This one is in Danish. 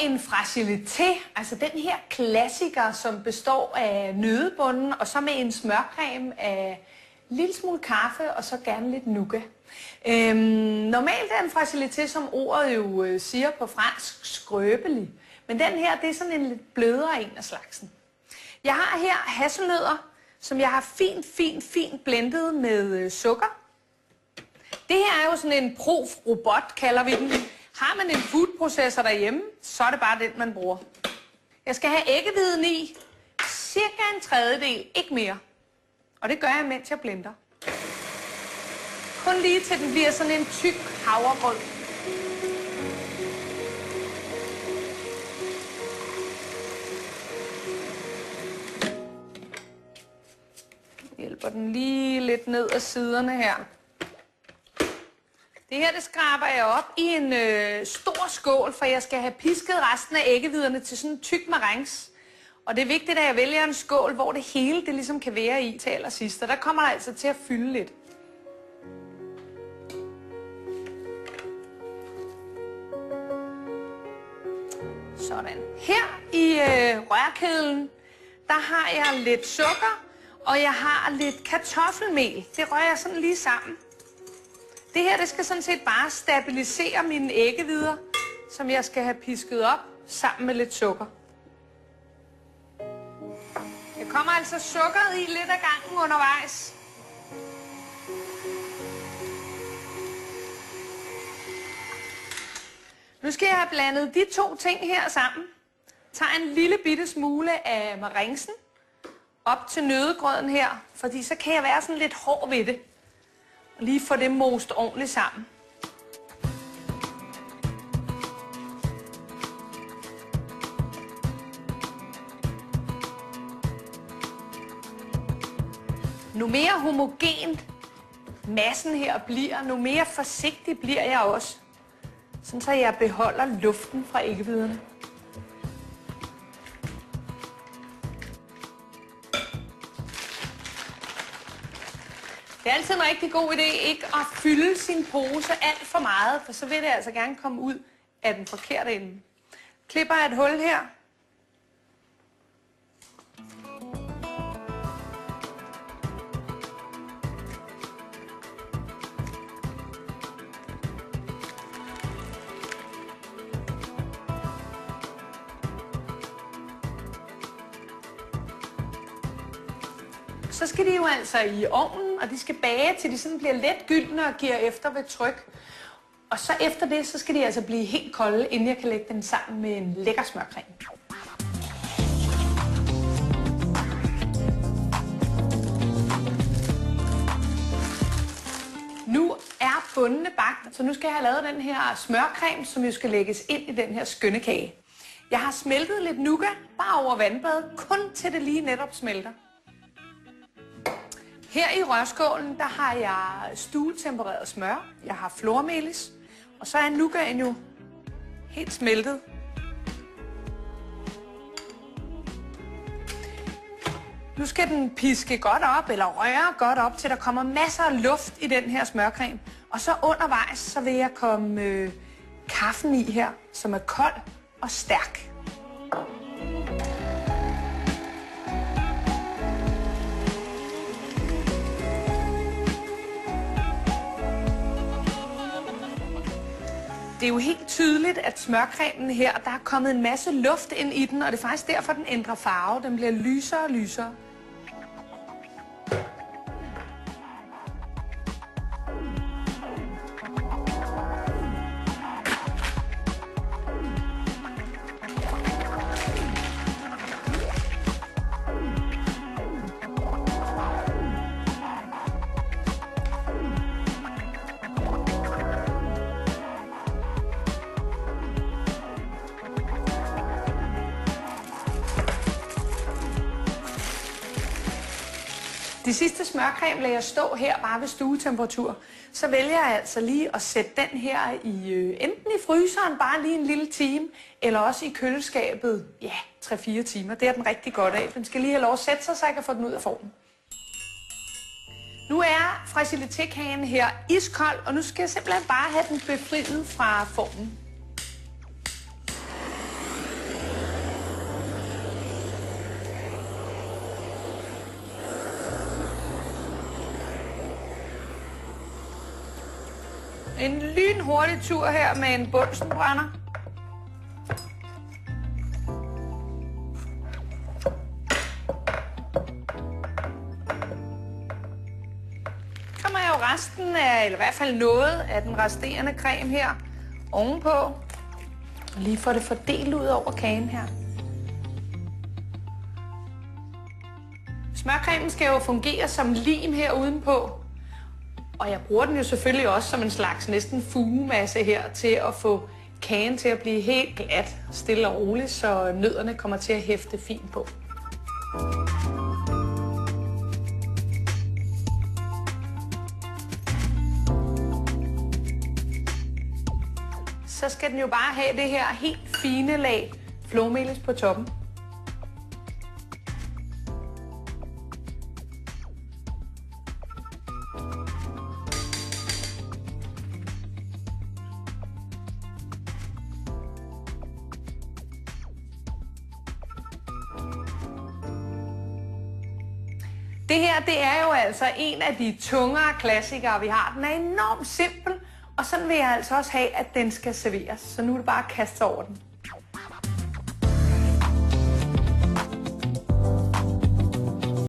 en fragilité, altså den her klassiker, som består af nøddebunden, og så med en smørcreme af en lille smule kaffe, og så gerne lidt nougat. Normalt er en fragilité, som ordet jo siger på fransk, skrøbelig. Men den her, det er sådan en lidt blødere en af slagsen. Jeg har her hasselnødder, som jeg har fint blendet med sukker. Det her er jo sådan en prof-robot, kalder vi den. Har man en foodprocessor derhjemme, så er det bare den, man bruger. Jeg skal have æggehviden i, cirka en tredjedel, ikke mere. Og det gør jeg, mens jeg blender. Kun lige til den bliver sådan en tyk havregrød. Hjælper den lige lidt ned ad siderne her. Det her, det skraber jeg op i en stor skål, for jeg skal have pisket resten af æggehviderne til sådan en tyk marengs. Og det er vigtigt, at jeg vælger en skål, hvor det hele det ligesom kan være i til allersidst. Og der kommer der altså til at fylde lidt. Sådan. Her i rørkedlen, der har jeg lidt sukker, og jeg har lidt kartoffelmel. Det rører jeg sådan lige sammen. Det her, det skal sådan set bare stabilisere mine æggehvider, som jeg skal have pisket op sammen med lidt sukker. Jeg kommer altså sukkeret i lidt af gangen undervejs. Nu skal jeg have blandet de to ting her sammen. Tag en lille bitte smule af maringsen op til nøddegrøden her, fordi så kan jeg være sådan lidt hård ved det. Og lige få det most ordentligt sammen. Nu mere homogen massen her bliver, nu mere forsigtig bliver jeg også. Sådan så jeg beholder luften fra æggehviderne. Det er altid en rigtig god idé ikke at fylde sin pose alt for meget, for så vil det altså gerne komme ud af den forkerte ende. Klipper jeg et hul her. Så skal de jo altså i ovnen, og de skal bage, til de sådan bliver let gyldne og giver efter ved tryk. Og så efter det, så skal de altså blive helt kolde, inden jeg kan lægge dem sammen med en lækker smørcreme. Nu er bundene bagt, så nu skal jeg have lavet den her smørcreme, som jo skal lægges ind i den her skønne kage. Jeg har smeltet lidt nougat, bare over vandbadet, kun til det lige netop smelter. Her i rørskålen, der har jeg stuetempereret smør, jeg har flormelis, og så er nougaten jo helt smeltet. Nu skal den piske godt op, eller røre godt op, til der kommer masser af luft i den her smørcreme. Og så undervejs, så vil jeg komme kaffen i her, som er kold og stærk. Det er jo helt tydeligt, at smørcremen her, der er kommet en masse luft ind i den, og det er faktisk derfor, den ændrer farve. Den bliver lysere og lysere. De sidste smørcreme lader jeg stå her bare ved stuetemperatur. Så vælger jeg altså lige at sætte den her i enten i fryseren bare lige en lille time, eller også i køleskabet, ja, 3-4 timer. Det er den rigtig godt af. Den skal lige have lov at sætte sig, så jeg kan få den ud af formen. Nu er fragilité-kagen her iskold, og nu skal jeg simpelthen bare have den befriet fra formen. En lynhurtig tur her med en bunsenbrænder. Kommer jo resten af, eller i hvert fald noget af den resterende creme her ovenpå. Lige får det fordelt ud over kagen her. Smørcremen skal jo fungere som lim her udenpå. Og jeg bruger den jo selvfølgelig også som en slags næsten fugemasse her til at få kagen til at blive helt glat, stille og roligt, så nødderne kommer til at hæfte fint på. Så skal den jo bare have det her helt fine lag flormelis på toppen. Det her, det er jo altså en af de tungere klassikere, vi har. Den er enormt simpel, og sådan vil jeg altså også have, at den skal serveres. Så nu er det bare at kaste sig over den.